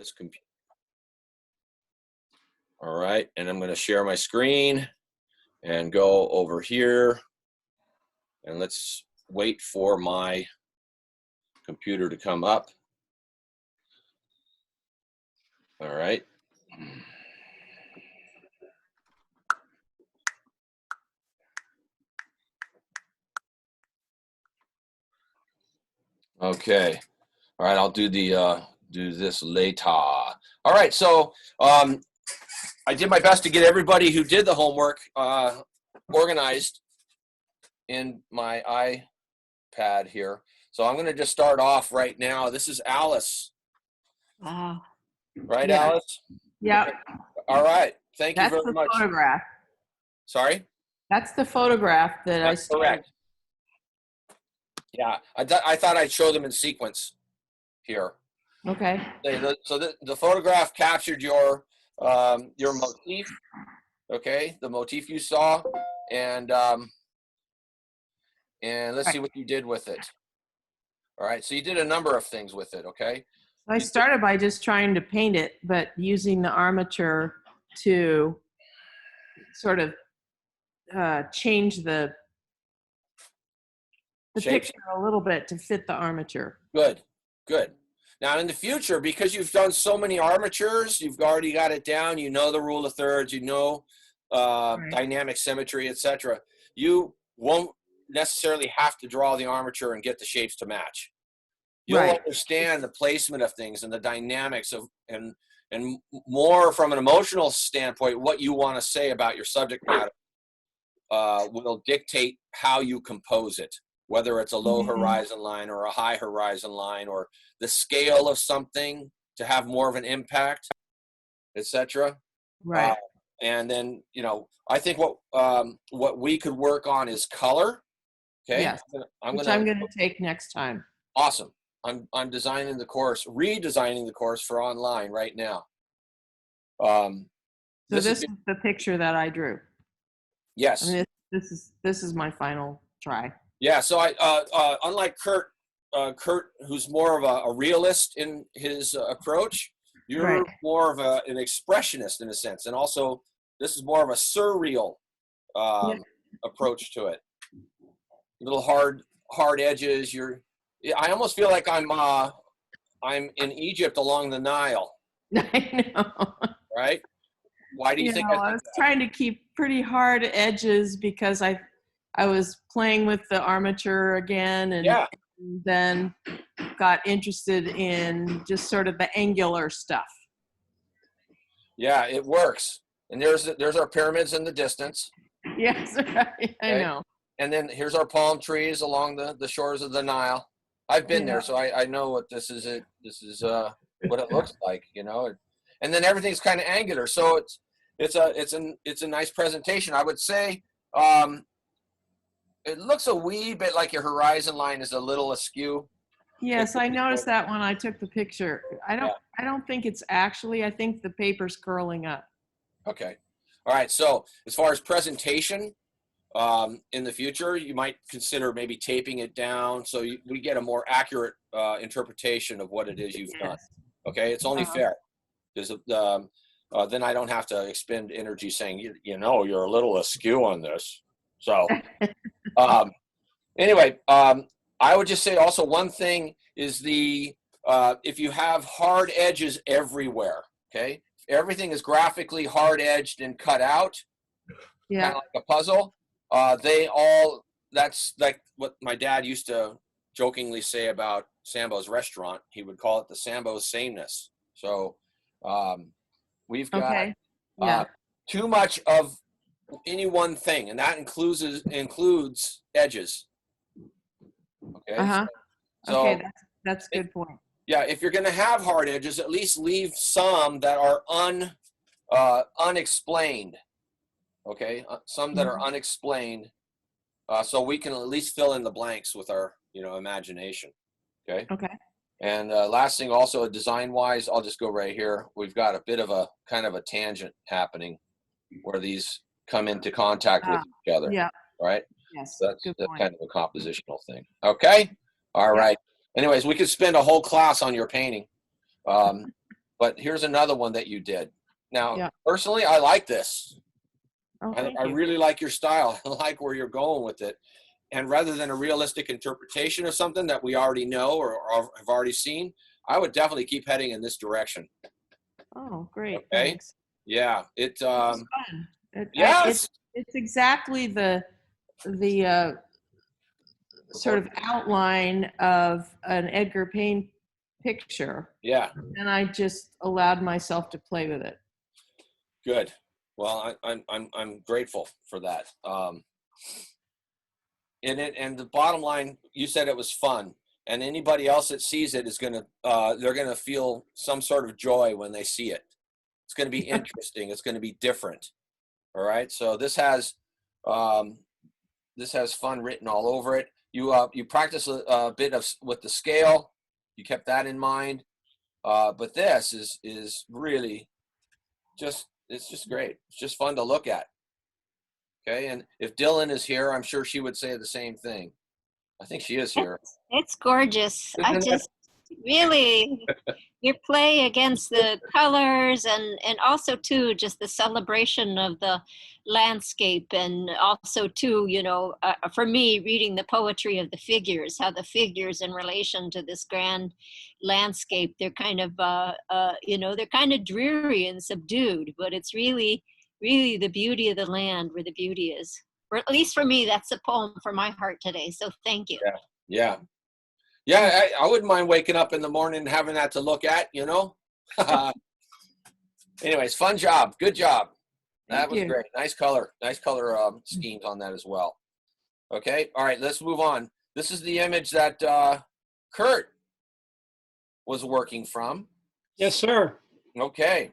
this computer. All right, and I'm going to share my screen and go over here, and let's wait for my computer to come up. All right. Okay. All right, I'll do the do this later. All right, so I did my best to get everybody who did the homework organized in my iPad here. So I'm going to just start off right now. This is Alice. Wow. Right, Yeah. Alice? Yeah. Okay. All right. Thank you That's very much. the photograph. Sorry? That's the photograph that I That's correct. Yeah, I thought I'd show them in sequence here. Okay. So the photograph captured your motif, okay, the motif you saw, and let's see what you did with it. All right, so you did a number of things with it, okay? I started by just trying to paint it, but using the armature to sort of change the picture a little bit to fit the armature. Good, good. Now in the future, because you've done so many armatures, you've already got it down, you know the rule of thirds, you know dynamic symmetry, etc. You won't necessarily have to draw the armature and get the shapes to match. You'll understand the placement of things and the dynamics of and more from an emotional standpoint, what you want to say about your subject matter will dictate how you compose it, whether it's a low horizon line or a high horizon line, or the scale of something to have more of an impact, etc. Right. And then, you know, I think what we could work on is color. Okay. Yes. I'm going to take next time. Awesome. I'm designing the course, redesigning the course for online right now. So this is the picture that I drew. Yes. I mean, this is my final try. Yeah. So I unlike Kurt, who's more of a realist in his approach, you're more of an expressionist in a sense, and also this is more of a surreal approach to it. Little hard edges. I almost feel like I'm in Egypt along the Nile. I know. Right? Why do you think? I was trying to keep pretty hard edges because I was playing with the armature again, and then got interested in just sort of the angular stuff. Yeah, it works. And there's our pyramids in the distance. Yes, right. I know. And then here's our palm trees along the shores of the Nile. I've been there, so I know what this is. This is what it looks like, you know. And then everything's kind of angular, so it's a nice presentation. I would say it looks a wee bit like your horizon line is a little askew. Yes, I noticed that when I took the picture. I don't think it's actually. I think the paper's curling up. Okay. All right. So as far as presentation, in the future, you might consider maybe taping it down so we get a more accurate interpretation of what it is you've done. Okay, it's only fair, because then I don't have to expend energy saying, you know, you're a little askew on this. So anyway, I would just say also one thing is if you have hard edges everywhere, okay, if everything is graphically hard edged and cut out, kind of like a puzzle. That's like what my dad used to jokingly say about Sambo's restaurant. He would call it the Sambo's sameness. So we've got too much of any one thing, and that includes edges. Okay. So okay, that's a good point. Yeah, if you're going to have hard edges, at least leave some that are unexplained. Okay, some that are unexplained, so we can at least fill in the blanks with our, imagination. Okay. Okay. And last thing, also design-wise, I'll just go right here. We've got a bit of a kind of a tangent happening where these come into contact with each other. Yeah. Right. Yes. So that's kind of a compositional thing. Okay. All right. Anyways, we could spend a whole class on your painting. But here's another one that you did. Now, Yeah. personally, I like this. Oh, thank I you. really like your style. I like where you're going with it. And rather than a realistic interpretation of something that we already know or have already seen, I would definitely keep heading in this direction. Oh, great. Okay. Thanks. Yeah. It was fun. Yes. It's exactly the sort of outline of an Edgar Payne picture, Yeah. and I just allowed myself to play with it. Good. Well, I'm grateful for that. And the bottom line, you said it was fun, and anybody else that sees it is gonna they're gonna feel some sort of joy when they see it. It's gonna be interesting. It's gonna be different. All right. So um, this has fun written all over it. You practice a bit of with the scale. You kept that in mind. But this is really it's just great. It's just fun to look at. Okay. And if Dylan is here, I'm sure she would say the same thing. I think she is here. It's gorgeous. I Isn't it? just really your play against the colors and also too just the celebration of the landscape, and also too, you know, for me, reading the poetry of the figures, how the figures in relation to this grand landscape, they're kind of you know, they're kind of dreary and subdued, but it's really the beauty of the land where the beauty is. Or at least for me, that's a poem for my heart today, so thank you. Yeah. Yeah. Yeah, I wouldn't mind waking up in the morning and having that to look at, you know? Anyways, fun job. Good job. That was great. Nice color schemes on that as well. Okay. All right, let's move on. This is the image that Kurt was working from. Yes, sir. Okay.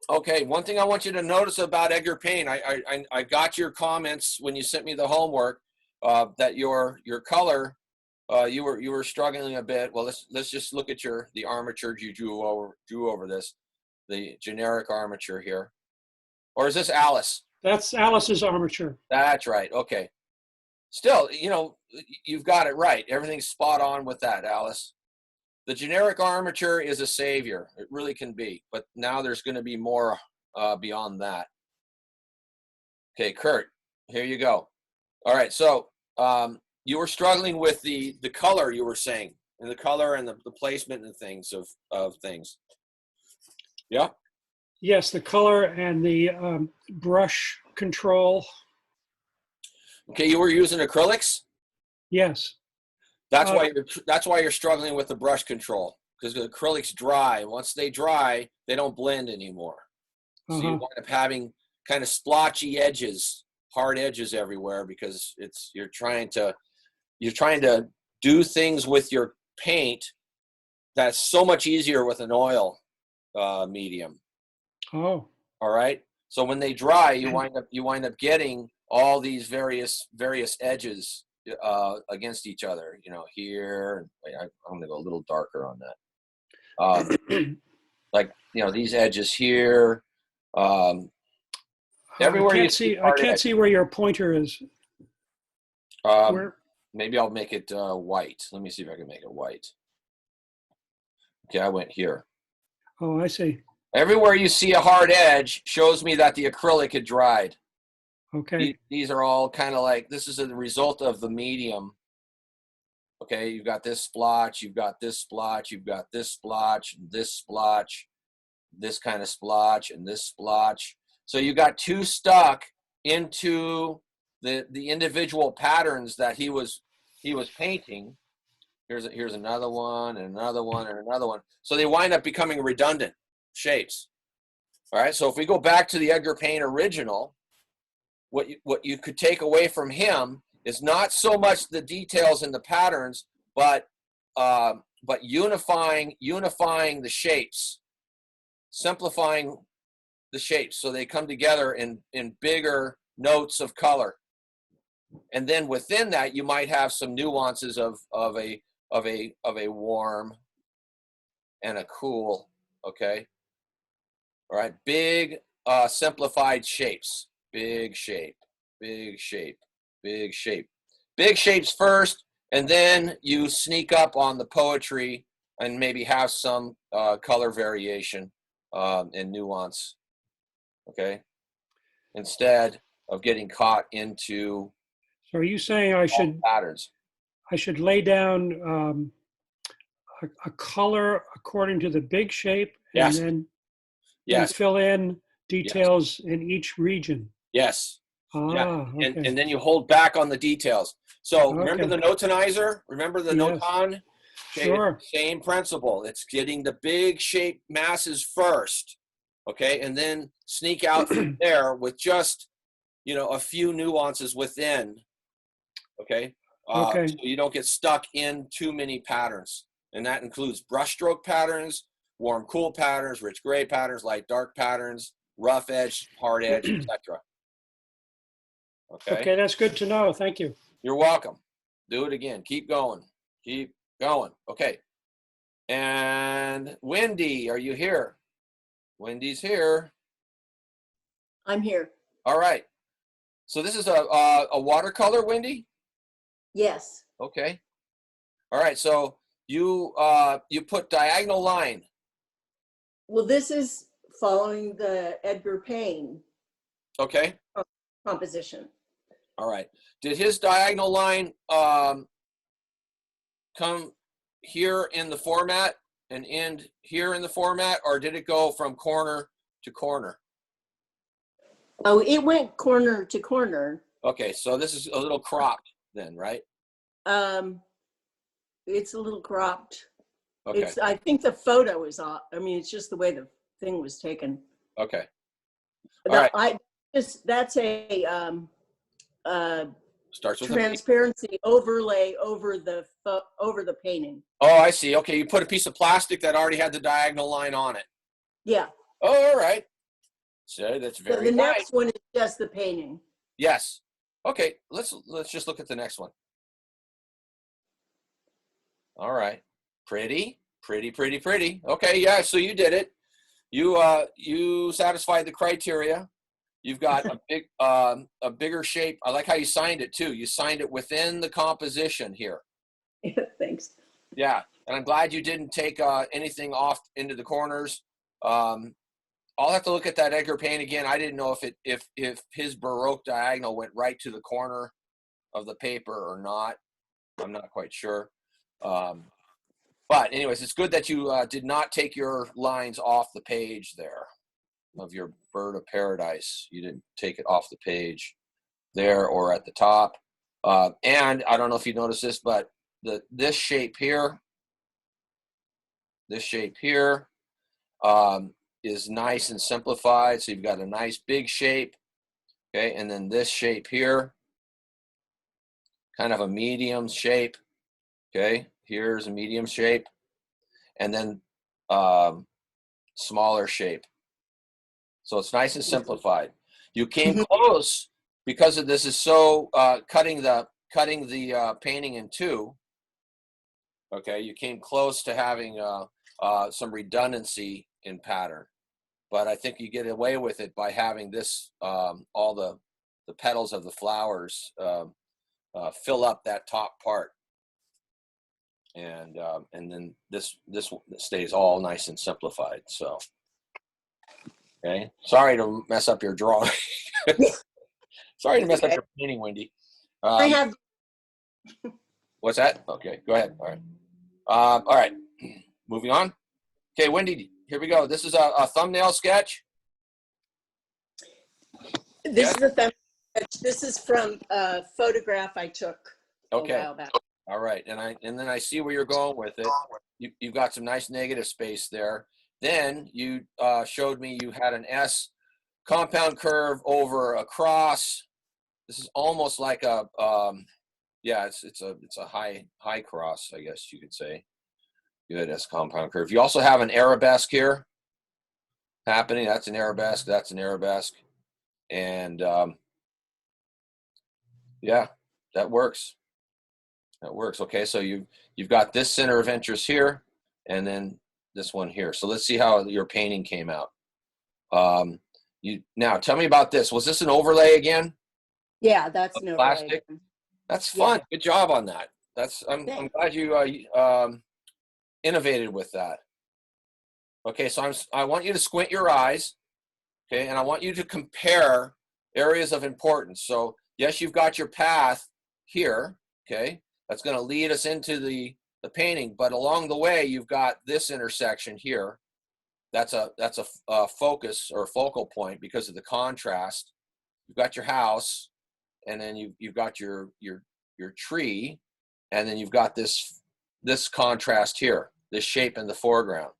Okay, one thing I want you to notice about Edgar Payne, I got your comments when you sent me the homework that your color, you were struggling a bit. Well, let's just look at the armature you drew over this, the generic armature here, or is this Alice? That's Alice's armature. That's right. Okay. Still, you know, you've got it right. Everything's spot on with that, Alice. The generic armature is a savior. It really can be, but now there's going to be more beyond that. Okay, Kurt, here you go. All right, so you were struggling with the color, you were saying, and the color and the placement and things of things. Yeah? Yes, the color and the brush control. Okay, you were using acrylics? Yes. That's why you're struggling with the brush control, because the acrylics dry. Once they dry, they don't blend anymore. So you wind up having kind of splotchy edges, hard edges everywhere, because you're trying to do things with your paint that's so much easier with an oil medium. Oh. All right. So when they dry, you wind up getting all these various edges against each other. You know, here. Wait, I'm going to go a little darker on that. Like, you know, these edges here. Everywhere I can't see where your pointer is. Maybe I'll make it white. Let me see if I can make it white. Okay, I went here. Oh, I see. Everywhere you see a hard edge shows me that the acrylic had dried. Okay. These are all kind of like, this is a result of the medium. Okay, you've got this splotch, you've got this splotch, you've got this splotch, this splotch, this kind of splotch, and this splotch. So you got two stuck into the individual patterns that he was painting. Here's another one and another one and another one. So they wind up becoming redundant shapes. All right. So if we go back to the Edgar Payne original, what you could take away from him is not so much the details and the patterns, but unifying the shapes, simplifying the shapes so they come together in bigger notes of color. And then within that, you might have some nuances of a warm and a cool. Okay. All right. Big simplified shapes. Big shape, big shape, big shape. Big shapes first, and then you sneak up on the poetry and maybe have some color variation and nuance, okay? Instead of getting caught into So are you saying I patterns. should lay down a color according to the big shape and Yes. then Yes. fill in details in each region? Yes. Yeah. Okay. And then you hold back on the details. So remember Okay. the notonizer? Remember the Yes. noton? Okay, Sure. same principle. It's getting the big shape masses first, okay, and then sneak out from there with just, a few nuances within, okay? Okay. So you don't get stuck in too many patterns. And that includes brushstroke patterns, warm, cool patterns, rich gray patterns, light, dark patterns, rough edge, hard edge, etc. Okay? Okay, that's good to know. Thank you. You're welcome. Do it again. Keep going. Keep going. Okay. And Wendy, are you here? Wendy's here. I'm here. All right. So this is a watercolor, Wendy? Yes. Okay. All right. So you put diagonal line. Well, this is following the Edgar Payne Okay. composition. All right. Did his diagonal line come here in the format and end here in the format, or did it go from corner to corner? Oh, it went corner to corner. Okay, so this is a little cropped then, right? It's a little cropped. Okay. I think the photo is off. I mean, it's just the way the thing was taken. Okay. All right. That's a Starts with transparency overlay over the painting. Oh, I see. Okay, you put a piece of plastic that already had the diagonal line on it. Yeah. Oh, all right. So that's very So the nice. next one is just the painting. Yes. Okay, let's just look at the next one. All right. Pretty. Okay, yeah, so you did it. You satisfied the criteria. You've got a bigger shape. I like how you signed it too. You signed it within the composition here. Thanks. Yeah, and I'm glad you didn't take anything off into the corners. I'll have to look at that Edgar Payne again. I didn't know if his Baroque diagonal went right to the corner of the paper or not. I'm not quite sure. But anyways, it's good that you did not take your lines off the page there of your bird of paradise. You didn't take it off the page there or at the top. And I don't know if you noticed this, but this shape here is nice and simplified. So you've got a nice big shape, okay? And then this shape here, kind of a medium shape, okay? Here's a medium shape. And then smaller shape. So it's nice and simplified. You came close because of this is so cutting the painting in two. Okay, you came close to having some redundancy in pattern, but I think you get away with it by having this all the petals of the flowers fill up that top part, and then this stays all nice and simplified. So. Okay. Sorry to mess up your drawing. Sorry to mess up your painting, Wendy. I have. What's that? Okay, go ahead. All right. Moving on. Okay, Wendy, here we go. This is a thumbnail sketch. This is a thumbnail sketch. This is from a photograph I took a while back. All right, and then I see where you're going with it. You've got some nice negative space there. Then you showed me you had an S compound curve over a cross. This is almost like a it's a high cross, I guess you could say. Good S compound curve. You also have an arabesque here happening. That's an arabesque. That's an arabesque, and yeah, that works. That works. Okay, so you've got this center of interest here, and then this one here. So let's see how your painting came out. Now tell me about this. Was this an overlay again? Yeah, that's no plastic. That's fun. Yeah. Good job on that. I'm glad you innovated with that. Okay, so I want you to squint your eyes, okay, and I want you to compare areas of importance. So yes, you've got your path here, okay, that's going to lead us into the painting, but along the way, you've got this intersection here. That's a focus or focal point because of the contrast. You've got your house, and then you've got your tree, and then you've got this contrast here, this shape in the foreground.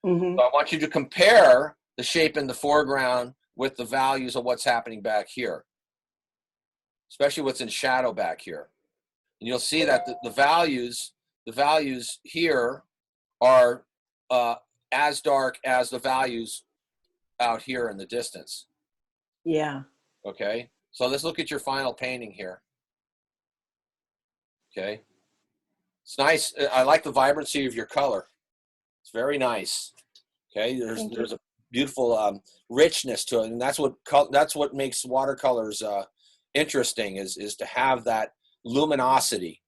Mm-hmm. So I want you to compare the shape in the foreground with the values of what's happening back here, especially what's in shadow back here. And you'll see that the values here are as dark as the values out here in the distance. Yeah. Okay, so let's look at your final painting here. Okay, it's nice. I like the vibrancy of your color. It's very nice. Okay, there's a beautiful richness to it, and that's what makes watercolors interesting is to have that luminosity.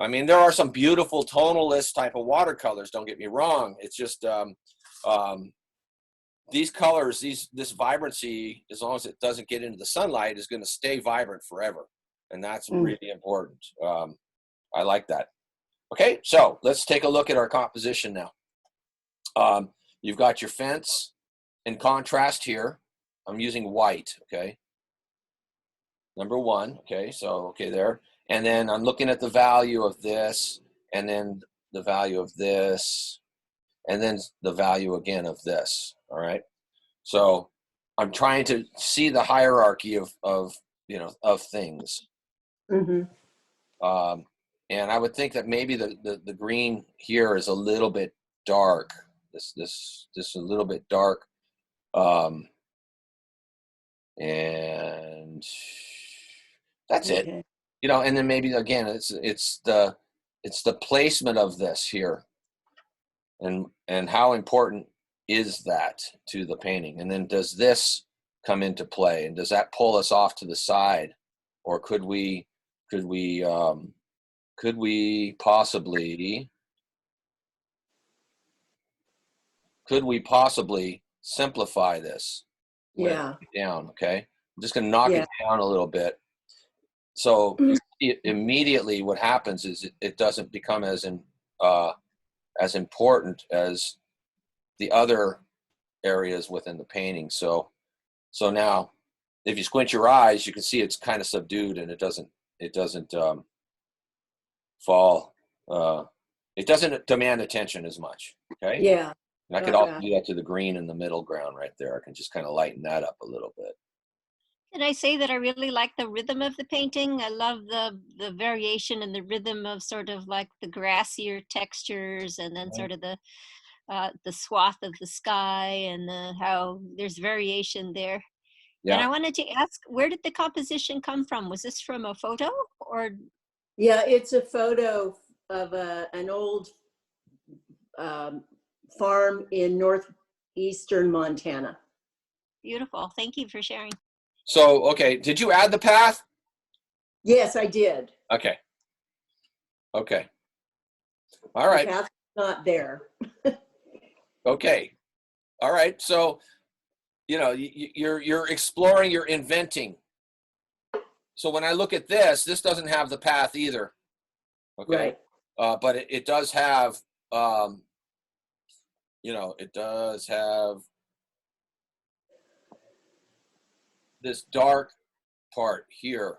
I mean, there are some beautiful tonalist type of watercolors. Don't get me wrong. It's just these colors, this vibrancy, as long as it doesn't get into the sunlight, is going to stay vibrant forever, and that's really important. I like that. Okay, so let's take a look at our composition now. You've got your fence in contrast here. I'm using white, okay? Number one, okay, so, okay, there. And then I'm looking at the value of this, and then the value of this, and then the value again of this, all right? So I'm trying to see the hierarchy of things. Mm-hmm. And I would think that maybe the green here is a little bit dark. This a little bit dark, and that's Okay. it. And then maybe again it's the placement of this here, and how important is that to the painting, and then does this come into play, and does that pull us off to the side, or could we possibly simplify this? Yeah. Down, okay? I'm just going to knock Yeah. it down a little bit. So immediately what happens is it doesn't become as important as the other areas within the painting. So now if you squint your eyes, you can see it's kind of subdued, and it doesn't fall. It doesn't demand attention as much, okay? Yeah. And I could also do that to the green in the middle ground right there. I can just kind of lighten that up a little bit. Can I say that I really like the rhythm of the painting? I love the variation and the rhythm of sort of like the grassier textures, and then sort of the swath of the sky, and how there's variation there. Yeah. And I wanted to ask, where did the composition come from? Was this from a photo or? Yeah, it's a photo of an old farm in northeastern Montana. Beautiful. Thank you for sharing. So, okay, did you add the path? Yes, I did. Okay. Okay. All right. The path's not there. Okay. All right. So, you're exploring, you're inventing. So when I look at this doesn't have the path either. Okay. Right. But it does have, it does have this dark part here.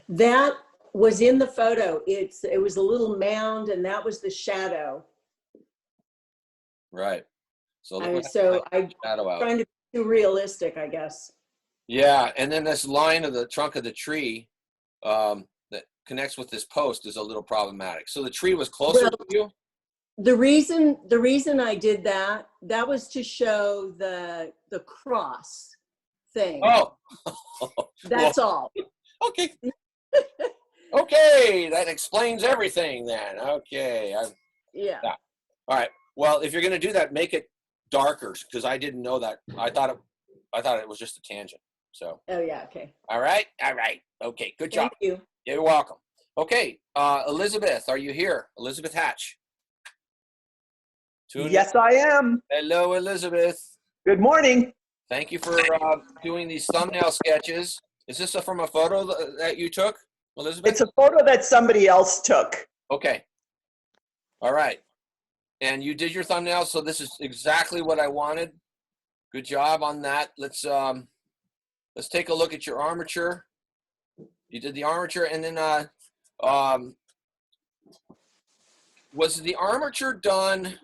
That was in the photo. It was a little mound, and that was the shadow. Right. So I'm shadow out. trying to be too realistic, I guess. Yeah, and then this line of the trunk of the tree that connects with this post is a little problematic. So the tree was closer to you? The reason I did that was to show the cross thing. Oh. That's all. Okay. Okay, that explains everything then. Okay. Yeah. All right. Well, if you're going to do that, make it darker, because I didn't know that. I thought it was just a tangent. So. Oh yeah. Okay. All right. Okay. Good job. Thank you. You're welcome. Okay. Elizabeth, are you here? Elizabeth Hatch. Yes, I am. Hello, Elizabeth. Good morning. Thank you for doing these thumbnail sketches. Is this from a photo that you took, Elizabeth? It's a photo that somebody else took. Okay. All right. And you did your thumbnail, so this is exactly what I wanted. Good job on that. Let's take a look at your armature. You did the armature, and then was the armature done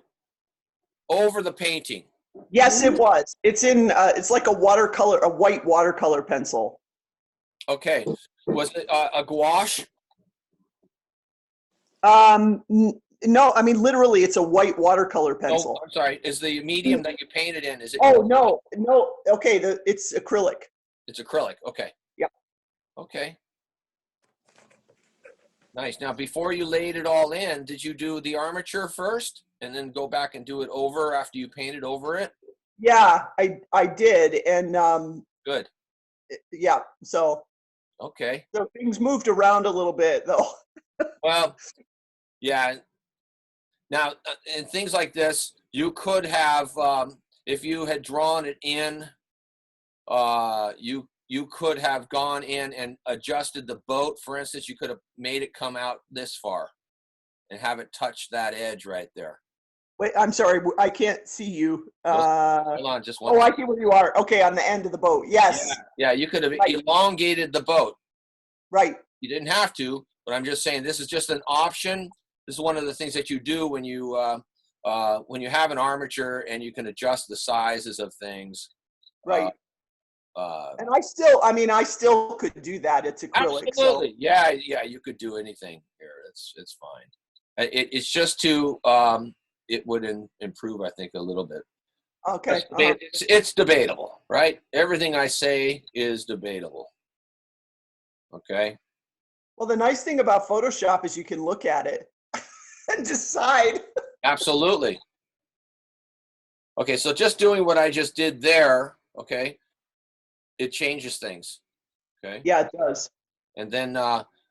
over the painting? Yes, it was. It's in. It's like a white watercolor pencil. Okay. Was it a gouache? No, I mean literally, it's a white watercolor No, pencil. I'm sorry. Is the medium that you painted in? Is it? Oh no. Okay, it's acrylic. It's acrylic. Okay. Yeah. Okay. Nice. Now, before you laid it all in, did you do the armature first and then go back and do it over after you painted over it? Yeah, I did, and Good. yeah. So Okay. things moved around a little bit, though. Well, yeah. Now, in things like this, you could have, if you had drawn it in, you could have gone in and adjusted the boat. For instance, you could have made it come out this far and have it touch that edge right there. Wait, I'm sorry, I can't see you. Hold on, just one. Oh, I see where you are. Okay, on the end of the boat. Yes. Yeah, you could have Right. elongated the boat. Right. You didn't have to, but I'm just saying this is just an option. This is one of the things that you do when you have an armature and you can adjust the sizes of things. Right. And I still could do that. It's acrylic. Absolutely. So. Yeah, you could do anything here. It's fine. It's just to it would improve, I think, a little bit. Okay. It's debatable, right? Everything I say is debatable. Okay. Well, the nice thing about Photoshop is you can look at it and decide. Absolutely. Okay, so just doing what I just did there, okay, it changes things. Okay. Yeah, it does. And then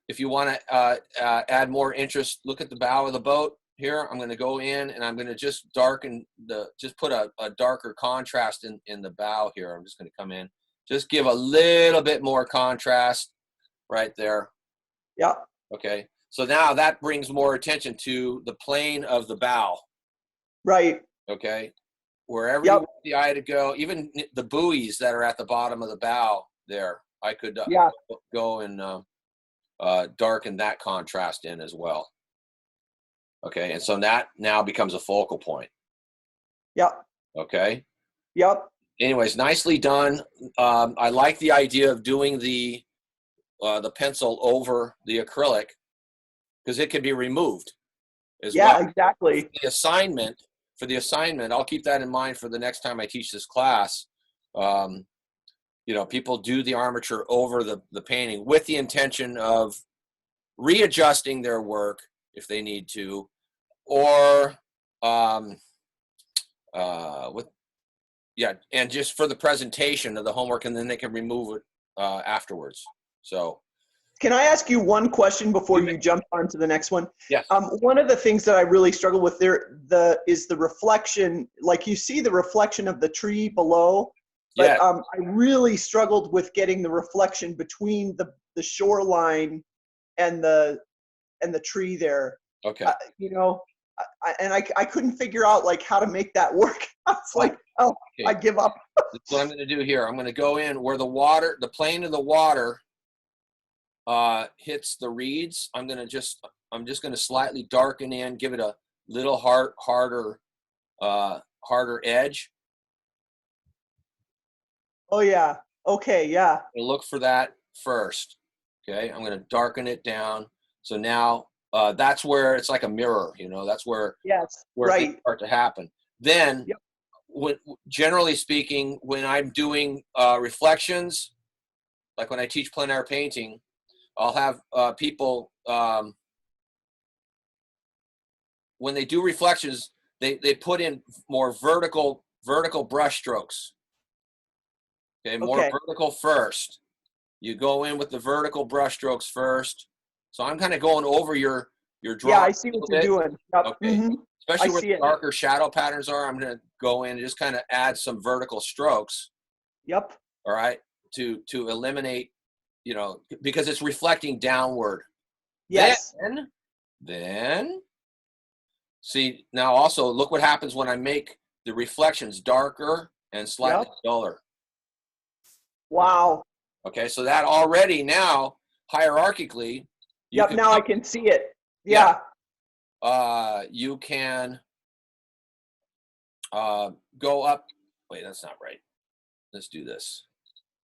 if you want to add more interest, look at the bow of the boat here. I'm going to go in and I'm going to just darken just put a darker contrast in the bow here. I'm just going to come in, just give a little bit more contrast right there. Yeah. Okay. So now that brings more attention to the plane of the bow. Right. Okay. Wherever you want the eye to go, even the buoys that are at the bottom of the bow there, I could go and darken that contrast in as well. Okay. And so that now becomes a focal point. Yep. Okay. Yep. Anyways, nicely done. I like the idea of doing the pencil over the acrylic because it can be removed as well. Yeah, exactly. For the assignment, I'll keep that in mind for the next time I teach this class. People do the armature over the painting with the intention of readjusting their work if they need to, or and just for the presentation of the homework, and then they can remove it afterwards. So, can I ask you one question before you jump on to the next one? Yes. One of the things that I really struggle with is the reflection. Like you see the reflection of the tree below, but I really struggled with getting the reflection between the shoreline and the tree there. Okay. I couldn't figure out like how to make that work. I was like, okay. I give up. That's what I'm going to do here. I'm going to go in where the plane of the water hits the reeds. I'm just going to slightly darken in, give it a little harder edge. Oh yeah. Okay. Yeah. Look for that first. Okay. I'm going to darken it down. So now that's where it's like a mirror. That's where things start to happen. Then, generally speaking, when I'm doing reflections, like when I teach plein air painting, I'll have people, when they do reflections, they put in more vertical brush strokes. Okay, more vertical first. You go in with the vertical brush strokes first. So I'm kind of going over your drawing. Yeah, I see what you're doing. Yep. Okay. Mm-hmm. especially where see the it. darker shadow patterns are. I'm going to go in and just kind of add some vertical strokes. Yep. All right, to eliminate, you know, because it's reflecting downward. Yes. Then see, now also look what happens when I make the reflections darker and slightly duller. Wow. Okay, so that already now hierarchically. Yep. Now I can see it. Yeah. You can go up. Wait, that's not right. Let's do this.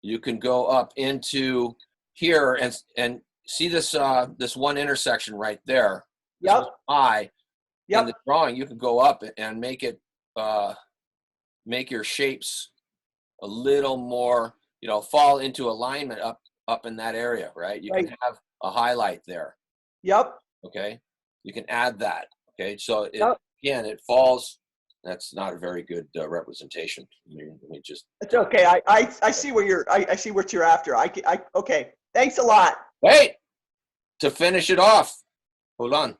You can go up into here and see this this one intersection right there. Yep. Eye. Yep. In the drawing, you can go up and make it make your shapes a little more, you know, fall into alignment up in that area, right? You can have a highlight there. Yep. Okay, you can add that. Okay, so again, it falls. That's not a very good representation. Let me just. It's okay. I see where you're. I see what you're after. Okay. Thanks a lot. Hey, to finish it off. Hold on.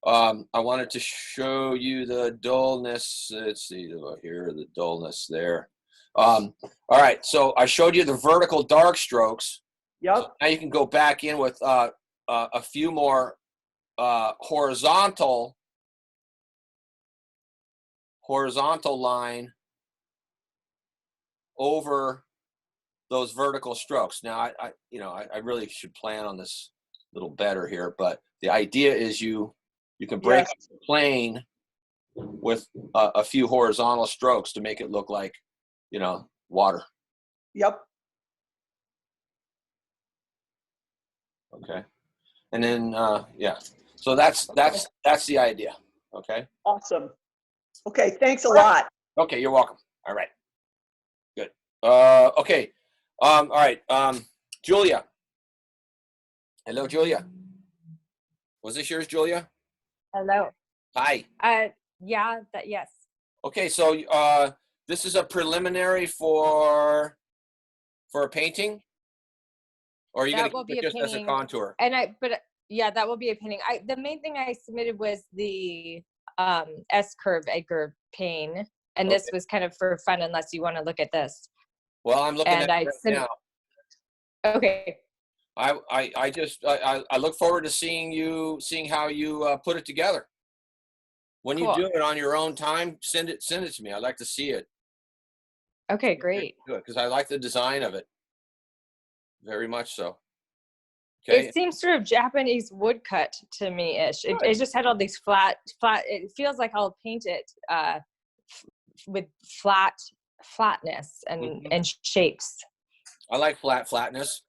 I wanted to show you the dullness. Let's see here, the dullness there. All right, so I showed you the vertical dark strokes. Yep. So now you can go back in with a few more horizontal line over those vertical strokes. Now I really should plan on this a little better here, but the idea is you can break up the plane with a few horizontal strokes to make it look like, you know, water. Yep. Okay. And then so that's the idea. Okay. Awesome. Okay, thanks a lot. Okay, you're welcome. All right. Good. Okay. All right. Julia. Hello, Julia. Was this yours, Julia? Hello. Hi. Yeah, yes. Okay, so this is a preliminary for a painting, or are you going to keep it just as a contour? Yeah, that will be a painting. The main thing I submitted was the S-curve Edgar pane, and this was kind of for fun, unless you want to look at this. Well, I'm looking at it right now. Okay. I look forward to seeing how you put it together. When you do it on your own time, send it to me. I'd like to see it. Okay, great. Good, because I like the design of it. Very much so. Okay. It seems sort of Japanese woodcut to me-ish. It just had all these flat. It feels like I'll paint it with flatness and shapes. I like flatness.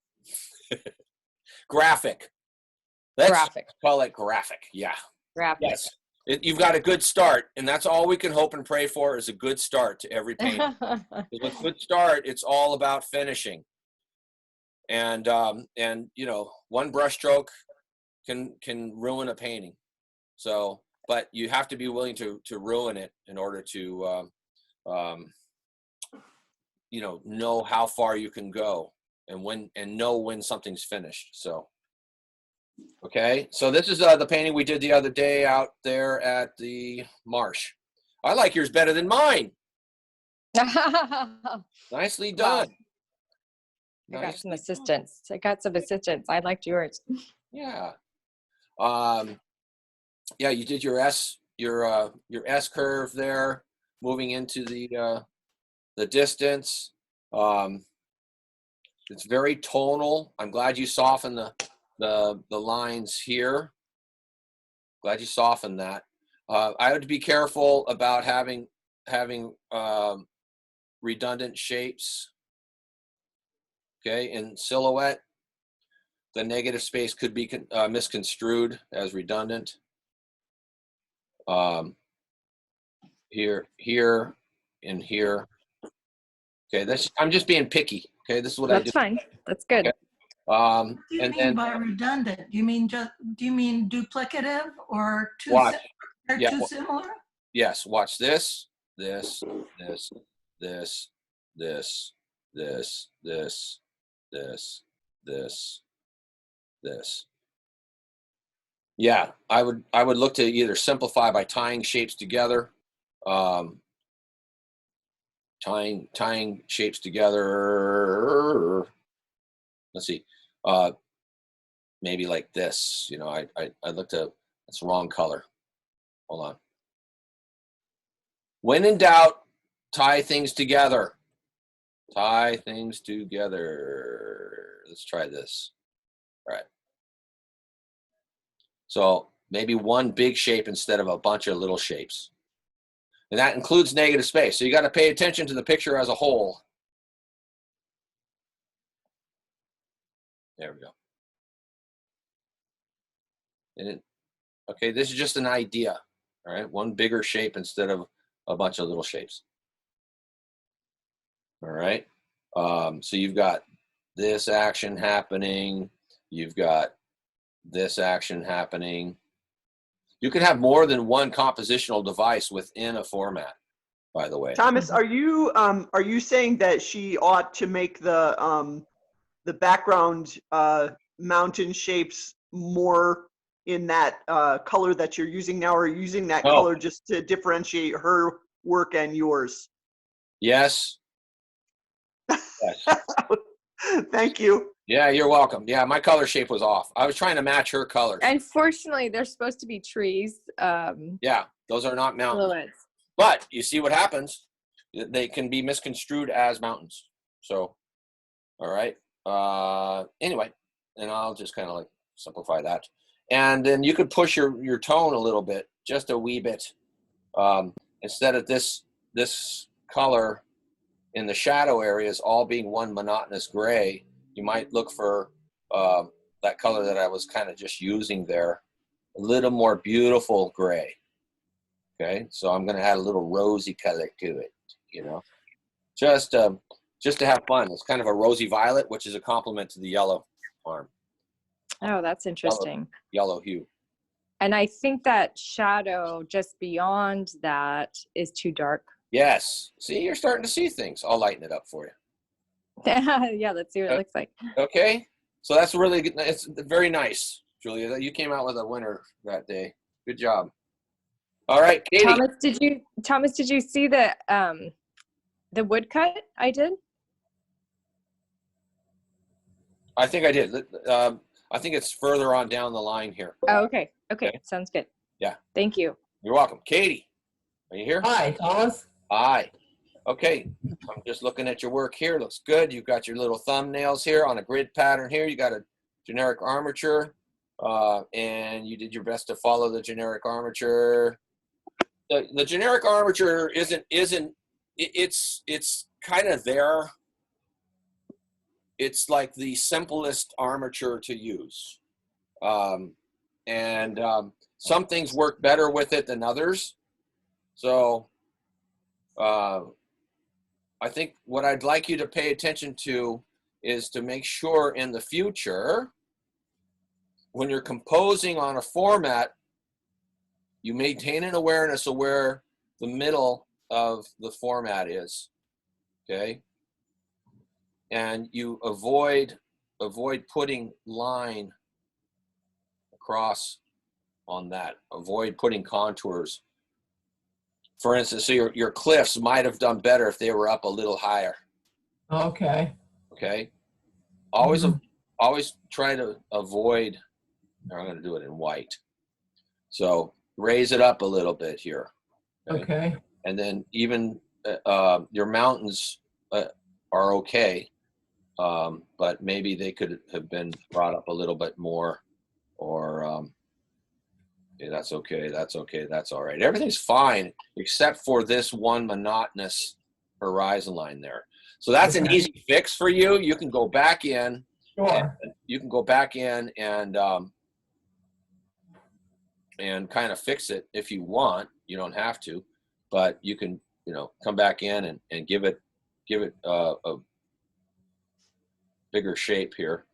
Graphic. Graphic. Call it graphic. Yeah. Graphic. Yes. You've got a good start, and that's all we can hope and pray for is a good start to every painting. With a good start, it's all about finishing. And you know, one brushstroke can ruin a painting. So, but you have to be willing to ruin it in order to you know how far you can go and know when something's finished. So, okay, so this is the painting we did the other day out there at the marsh. I like yours better than mine. Nicely done. I got some assistance. I liked yours. Yeah. Yeah, you did your S curve there, moving into the distance. It's very tonal. I'm glad you softened the lines here. Glad you softened that. I would be careful about having redundant shapes. Okay, in silhouette, the negative space could be misconstrued as redundant. Here, and here. Okay, I'm just being picky. Okay, this is what I do. That's fine. That's good. Okay. What do you mean by redundant? Do you mean duplicative or too similar? Yes. Watch this. This. Yeah, I would look to either simplify by tying shapes together, tying shapes together. Let's see, maybe like this. You know, I looked at, it's the wrong color. Hold on. When in doubt, tie things together. Tie things together. Let's try this. All right. So maybe one big shape instead of a bunch of little shapes. And that includes negative space. So you got to pay attention to the picture as a whole. There we go. And okay, this is just an idea. All right, one bigger shape instead of a bunch of little shapes. All right. So you've got this action happening. You've got this action happening. You can have more than one compositional device within a format, by the way. Thomas, are you saying that she ought to make the background mountain shapes more in that color that you're using now, or using that color just to differentiate her work and yours? Yes. Yes. Thank you. Yeah, you're welcome. Yeah, my color shape was off. I was trying to match her colors. Unfortunately, they're supposed to be trees. Yeah, those are not mountains. Silhouettes. But you see what happens? They can be misconstrued as mountains. So, all right. Anyway, and I'll just kind of like simplify that. And then you could push your tone a little bit, just a wee bit. Instead of this color in the shadow areas all being one monotonous gray, you might look for that color that I was kind of just using there, a little more beautiful gray. Okay, so I'm going to add a little rosy color to it, you know, just to have fun. It's kind of a rosy violet, which is a complement to the yellow arm. Oh, that's interesting. Yellow hue. And I think that shadow just beyond that is too dark. Yes. See, you're starting to see things. I'll lighten it up for you. Yeah, let's see what it looks like. Okay, so that's really good. It's very nice, Julia. You came out with a winner that day. Good job. All right, Katie. Thomas, did you see the woodcut I did? I think I did. I think it's further on down the line here. Oh, okay. Okay, sounds good. Yeah. Thank you. You're welcome. Katie, are you here? Hi, Thomas. Hi. Okay, I'm just looking at your work here. Looks good. You've got your little thumbnails here on a grid pattern here. You got a generic armature, and you did your best to follow the generic armature. The generic armature isn't it's kind of there. It's like the simplest armature to use. Some things work better with it than others. So I think what I'd like you to pay attention to is to make sure in the future, when you're composing on a format, you maintain an awareness of where the middle of the format is, okay? And you avoid putting line across on that. Avoid putting contours. For instance, so your cliffs might have done better if they were up a little higher. Okay. Okay. Always try to avoid. I'm going to do it in white. So raise it up a little bit here. Okay. And then even your mountains are okay, but maybe they could have been brought up a little bit more, or okay, that's okay, that's okay, that's all right. Everything's fine except for this one monotonous horizon line there. So that's an easy fix for you. You can go back in. Sure. You can go back in and kind of fix it if you want. You don't have to, but you can, come back in and give it a bigger shape here.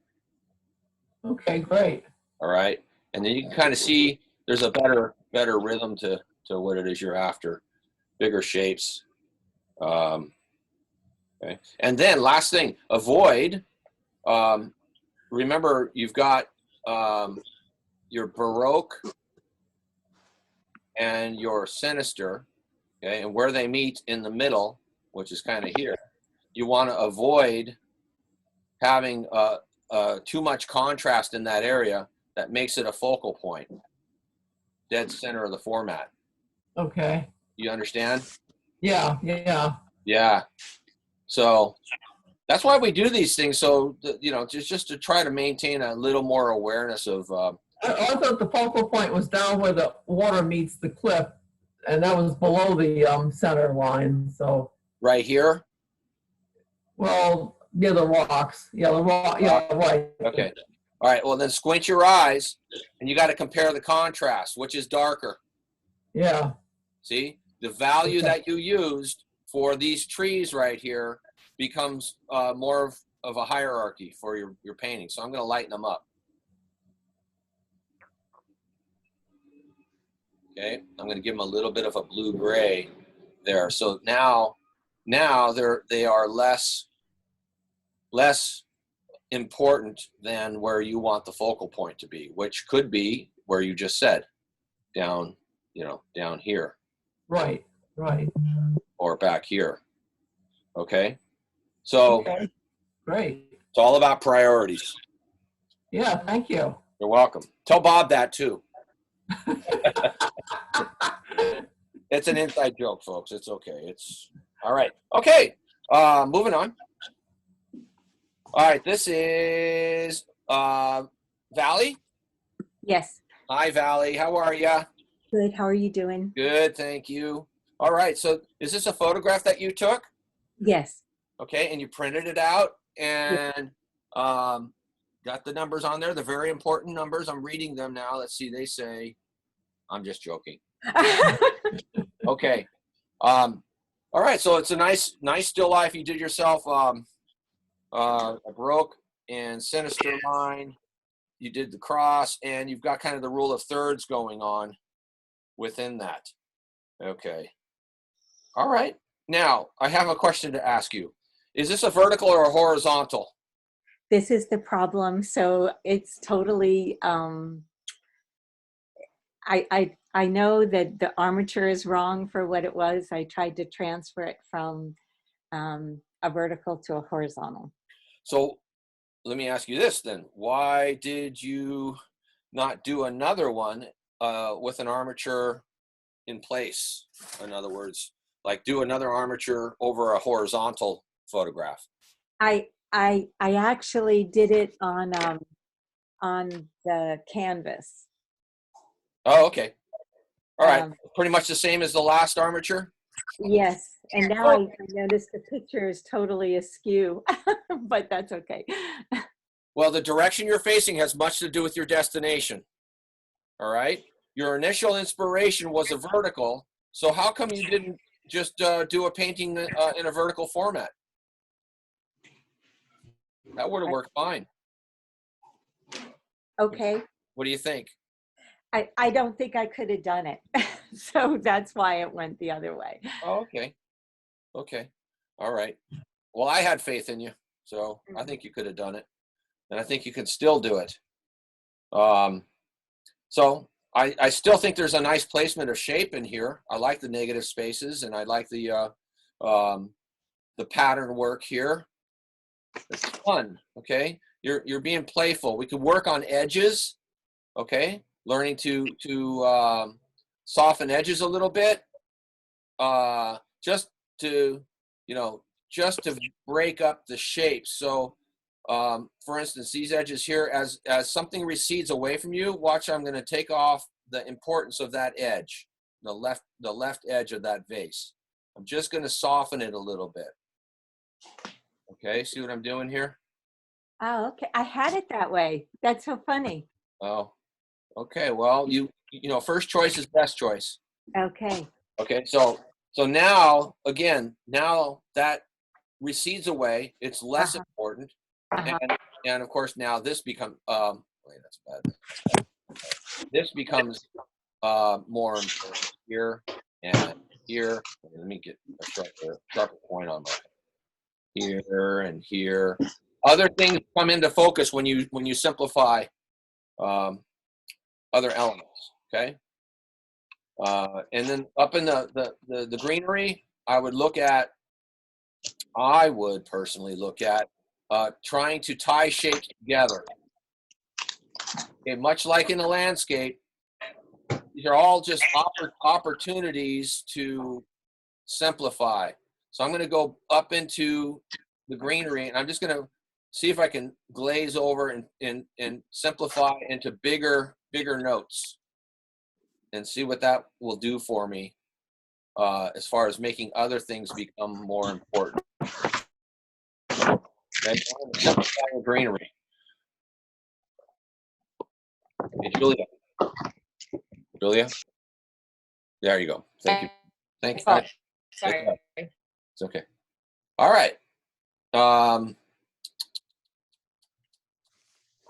Okay, great. All right, and then you can kind of see there's a better rhythm to what it is you're after. Bigger shapes. Okay, and then last thing, avoid. Remember, you've got your Baroque and your Sinister, okay, and where they meet in the middle, which is kind of here, you want to avoid having too much contrast in that area that makes it a focal point, dead center of the format. Okay. You understand? Yeah, yeah. Yeah. So that's why we do these things. So, you know, just to try to maintain a little more awareness of. I thought the focal point was down where the water meets the cliff, and that was below the center line. So. Right here? Well, near the rocks. Yeah, the rock. Yeah, right. Okay. All right. Well, then squint your eyes, and you got to compare the contrast. Which is darker? Yeah. See, the value that you used for these trees right here becomes more of a hierarchy for your painting. So I'm going to lighten them up. Okay, I'm going to give them a little bit of a blue-gray there. So now they are less important than where you want the focal point to be, which could be where you just said, down here. Right, right. Or back here. Okay, so okay. Great. It's all about priorities. Yeah, thank you. You're welcome. Tell Bob that too. It's an inside joke, folks. It's okay. It's all right. Okay. Moving on. All right. This is Valley. Yes. Hi, Valley. How are you? Good. How are you doing? Good. Thank you. All right. So is this a photograph that you took? Yes. Okay. And you printed it out and got the numbers on there. The very important numbers. I'm reading them now. Let's see. They say, I'm just joking. Okay. All right. So it's a nice still life you did yourself. A Baroque and Sinister line. You did the cross, and you've got kind of the rule of thirds going on within that. Okay. All right. Now I have a question to ask you. Is this a vertical or a horizontal? This is the problem. So it's totally. I know that the armature is wrong for what it was. I tried to transfer it from a vertical to a horizontal. So let me ask you this then. Why did you not do another one with an armature in place? In other words, like do another armature over a horizontal photograph. I actually did it on the canvas. Oh, okay. All right. Pretty much the same as the last armature? Yes. And now I noticed the picture is totally askew, but that's okay. Well, the direction you're facing has much to do with your destination. All right. Your initial inspiration was a vertical. So how come you didn't just do a painting in a vertical format? That would have worked fine. Okay. What do you think? I don't think I could have done it. So that's why it went the other way. Oh, okay. Okay. All right. Well, I had faith in you. So I think you could have done it. And I think you can still do it. So I still think there's a nice placement of shape in here. I like the negative spaces, and I like the pattern work here. It's fun. Okay. You're being playful. We could work on edges. Okay. Learning to soften edges a little bit, just to break up the shapes. So, for instance, these edges here, as something recedes away from you, watch. I'm going to take off the importance of that edge, the left edge of that vase. I'm just going to soften it a little bit. Okay, see what I'm doing here? Oh, okay. I had it that way. That's so funny. Oh. Okay, well, you know, first choice is best choice. Okay. Okay, so now, again, now that recedes away, it's less important. And of course, now this becomes, wait, that's bad. This becomes more important here and here. Let me get a sharper point on that. Here and here. Other things come into focus when you simplify. other elements, okay? And then up in the greenery, I would personally look at trying to tie shapes together. Okay, much like in the landscape, these are all just opportunities to simplify. So I'm going to go up into the greenery, and I'm just going to see if I can glaze over and simplify into bigger notes, and see what that will do for me as far as making other things become more important. Okay, so I'm going to simplify the greenery. Okay, Julia, there you go. Thank you. Thank you. Sorry. It's okay. All right.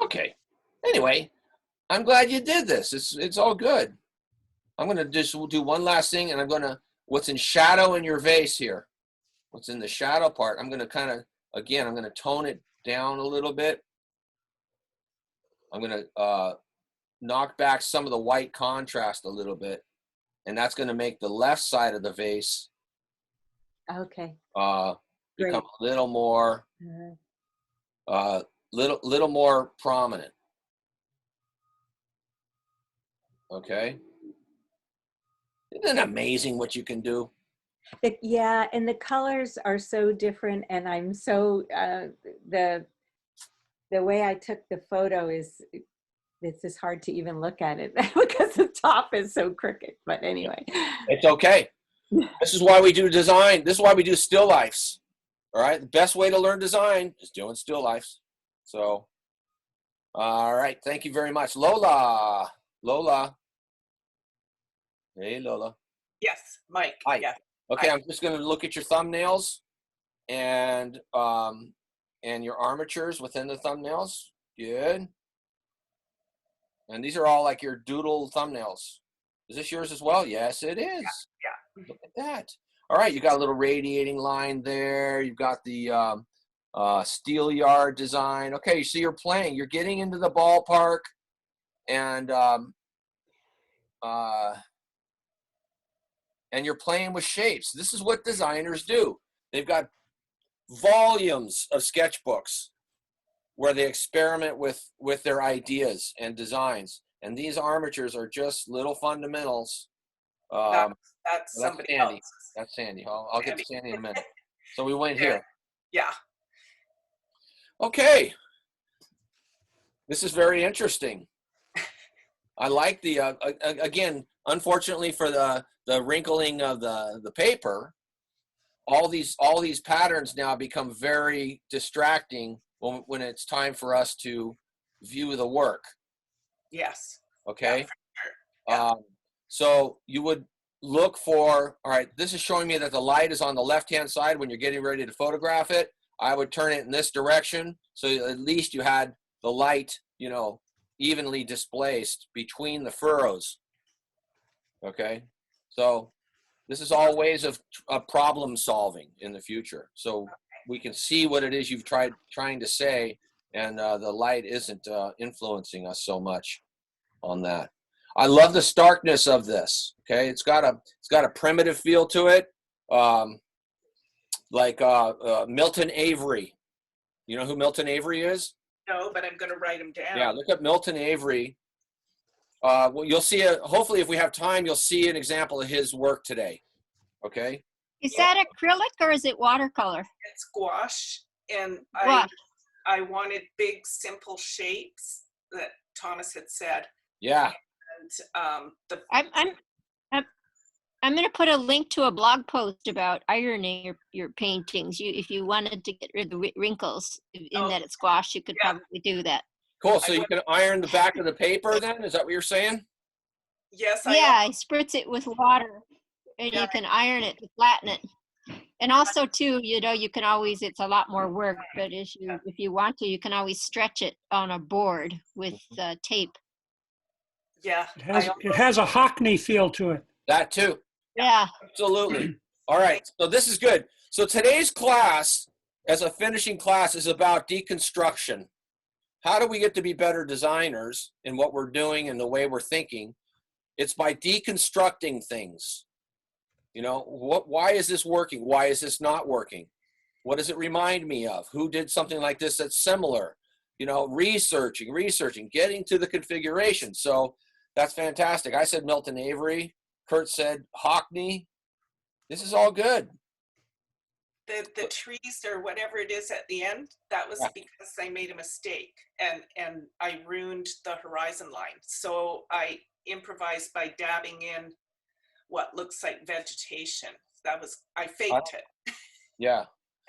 Okay. Anyway, I'm glad you did this. It's all good. I'm going to just do one last thing, and I'm going to, what's in shadow in your vase here, what's in the shadow part, I'm going to kind of, again, I'm going to tone it down a little bit. I'm going to knock back some of the white contrast a little bit, and that's going to make the left side of the vase become a little more, little more prominent. Okay. Isn't it amazing what you can do? Yeah, and the colors are so different, and I'm so the way I took the photo is, it's just hard to even look at it because the top is so crooked. But anyway, it's okay. This is why we do design. This is why we do still lifes. All right, the best way to learn design is doing still lifes. So, all right, thank you very much, Lola. Hey, Lola. Yes, Mike. Hi. Yeah. Okay, I'm just going to look at your thumbnails and your armatures within the thumbnails. Good. And these are all like your doodle thumbnails. Is this yours as well? Yes, it is. Yeah. Look at that. All right, you got a little radiating line there. You've got the steel yard design. Okay, so you're playing. You're getting into the ballpark, and you're playing with shapes. This is what designers do. They've got volumes of sketchbooks where they experiment with their ideas and designs. And these armatures are just little fundamentals. That's somebody Sandy. else. That's Sandy. I'll get to Sandy in a minute. So we went here. Yeah. Okay. This is very interesting. I like the, again, unfortunately for the wrinkling of the paper, all these patterns now become very distracting when it's time for us to view the work. Yes. Okay. Yeah, for sure. Yeah. So you would look for, all right, this is showing me that the light is on the left-hand side when you're getting ready to photograph it. I would turn it in this direction, so at least you had the light, evenly displaced between the furrows. Okay. So this is all ways of problem solving in the future. So we can see what it is you've trying to say, and the light isn't influencing us so much on that. I love the starkness of this. Okay, it's got a primitive feel to it, like Milton Avery. You know who Milton Avery is? No, but I'm going to write them down. Yeah, look up Milton Avery. Well, you'll see hopefully, if we have time, you'll see an example of his work today. Okay. Is that acrylic or is it watercolor? It's gouache, and I wanted big, simple shapes that Thomas had said. Yeah. And I'm going to put a link to a blog post about ironing your paintings. If you wanted to get rid of the wrinkles in that it's gouache, you could probably do that. Cool. So you can iron the back of the paper then? Is that what you're saying? Yes. I spritz it with water, and you can iron it to flatten it. And also too, you can always, it's a lot more work, but if you want to, you can always stretch it on a board with tape. Yeah. It has a Hockney feel to it. That too. Yeah. Absolutely. All right. So this is good. So today's class, as a finishing class, is about deconstruction. how do we get to be better designers in what we're doing and the way we're thinking? It's by deconstructing things. You know, why is this working? Why is this not working? What does it remind me of? Who did something like this that's similar? You know, researching, getting to the configuration. So that's fantastic. I said Milton Avery. Kurt said Hockney. This is all good. The trees or whatever it is at the end, that was because I made a mistake and I ruined the horizon line. So I improvised by dabbing in what looks like vegetation. I faked it. Yeah.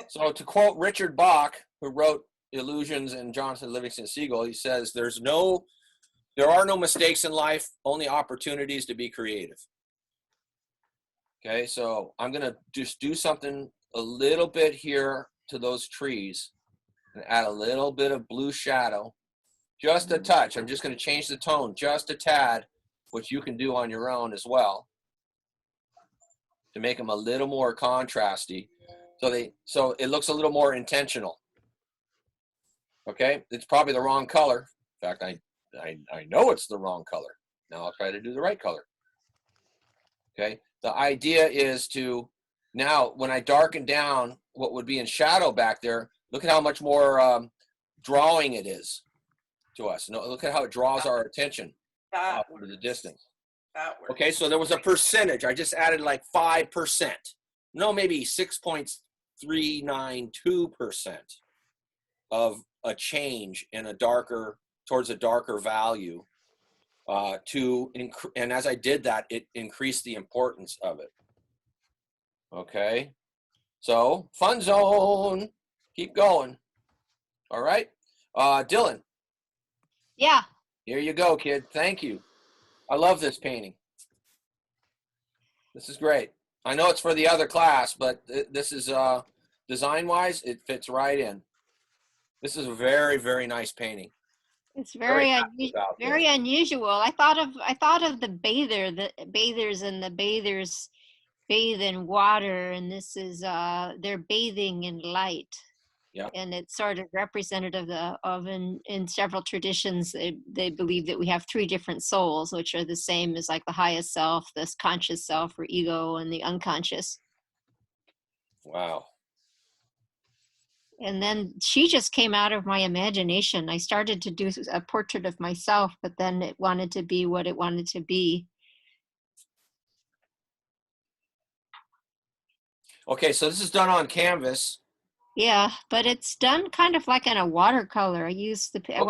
So to quote Richard Bach, who wrote Illusions and Jonathan Livingston Seagull, he says, there are no mistakes in life, only opportunities to be creative. Okay, so I'm gonna just do something a little bit here to those trees and add a little bit of blue shadow, just a touch. I'm just gonna change the tone just a tad, which you can do on your own as well, to make them a little more contrasty. So it looks a little more intentional. Okay, it's probably the wrong color. In fact, I know it's the wrong color. Now I'll try to do the right color. Okay, the idea is to, now when I darken down what would be in shadow back there, look at how much more drawing it is to us. No, look at how it draws our attention off into the distance. Okay, so there was a percentage. I just added like 5%. No, maybe 6.392% of a change in towards a darker value. And as I did that, it increased the importance of it. Okay, so fun zone, keep going. All right, Dylan. Yeah. Here you go, kid. Thank you. I love this painting. This is great. I know it's for the other class, but this is design-wise, it fits right in. This is a very, very nice painting. It's very unusual. I thought of the bathers and the bathers bathe in water, and this is they're bathing in light. Yeah. And it's sort of representative of in several traditions, they believe that we have three different souls, which are the same as like the highest self, this conscious self or ego, and the unconscious. Wow. And then she just came out of my imagination. I started to do a portrait of myself, but then it wanted to be what it wanted to be. Okay, so this is done on canvas. Yeah, but it's done kind of like in a watercolor. I wanted the paint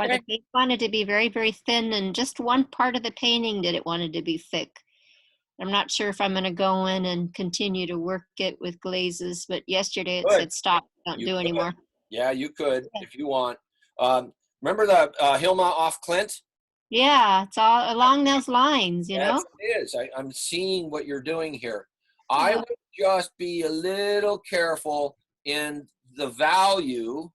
wanted to be very, very thin, and just one part of the painting that it wanted to be thick. I'm not sure if I'm going to go in and continue to work it with glazes, but yesterday it said stop, don't do anymore. Yeah, you could if you want. Remember the Hilma off Clint? Yeah, it's all along those lines, you know? It is. I'm seeing what you're doing here. I would just be a little careful in the value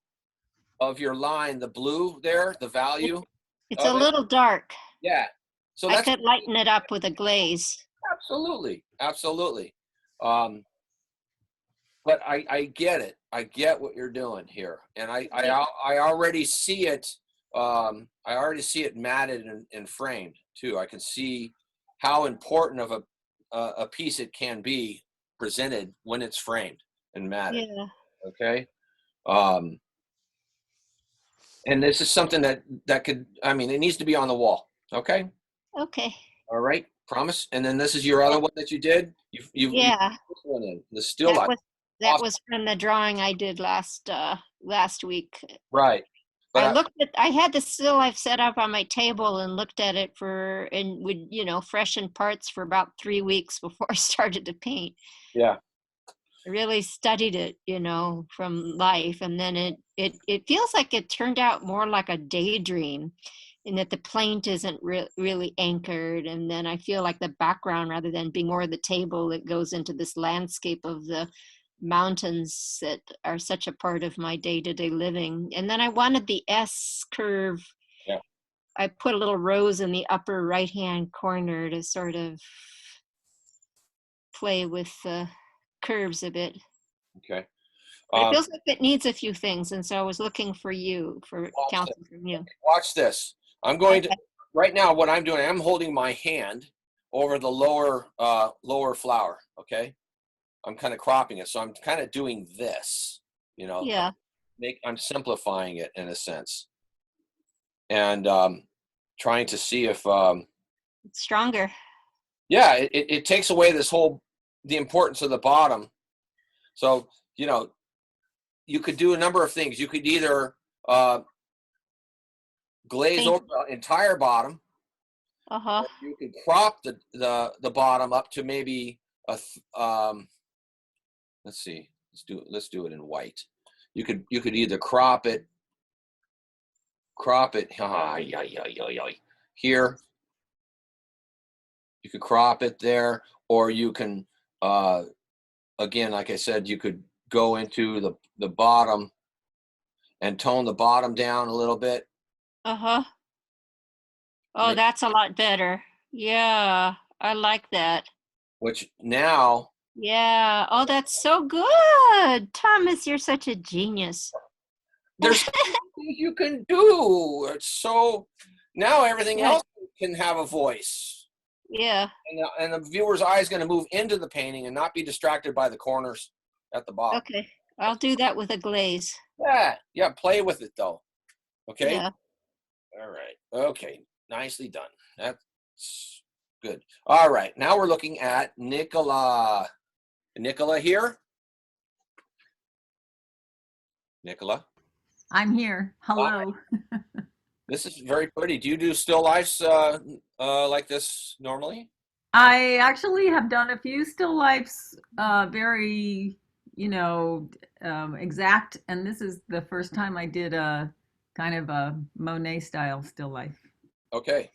of your line, the blue there, the value. It's a little dark. Yeah. So I could lighten it up with a glaze. Absolutely. Absolutely. But I get it. I get what you're doing here. And I already see it. I already see it matted and framed too. I can see how important of a piece it can be presented when it's framed and matted. Yeah. Okay. And this is something that could, I mean, it needs to be on the wall. Okay. Okay. All right. Promise. And then this is your other one that you did. You put this one in the still life. That was from the drawing I did last week. Right. But I had the still life set up on my table and looked at it would, freshen parts for about 3 weeks before I started to paint. Yeah. I really studied it, from life. And then it feels like it turned out more like a daydream, in that the paint isn't really anchored. And then I feel like the background, rather than being more of the table, it goes into this landscape of the mountains that are such a part of my day-to-day living. And then I wanted the S curve. Yeah. I put a little rose in the upper right-hand corner to sort of play with the curves a bit. Okay. It feels like it needs a few things, and so I was looking for you, for counsel from you. Watch this. I'm going to, right now what I'm doing, I'm holding my hand over the lower flower, okay? I'm kind of cropping it, so I'm kind of doing this, you know? Yeah. I'm simplifying it in a sense. And trying to see if... it's stronger. Yeah, it takes away the importance of the bottom. So, you know, you could do a number of things. You could either glaze over the entire bottom. Uh-huh. You could crop the bottom up to maybe let's see. Let's do it in white. You could either crop it here. You could crop it there, or you can again, like I said, you could go into the bottom and tone the bottom down a little bit. Uh-huh. Oh, that's a lot better. Yeah, I like that. Which now... Yeah. Oh, that's so good. Thomas, you're such a genius. There's things you can do. So now everything else can have a voice. Yeah. And the viewer's eye is going to move into the painting and not be distracted by the corners at the bottom. Okay. I'll do that with a glaze. Yeah, play with it though. Okay? Yeah. All right. Okay. Nicely done. That's good. All right. Now we're looking at Nicola. Nicola here? Nicola? I'm here. Hello. This is very pretty. Do you do still lifes like this normally? I actually have done a few still lifes, very, you know, exact. And this is the first time I did a kind of a Monet style still life. Okay.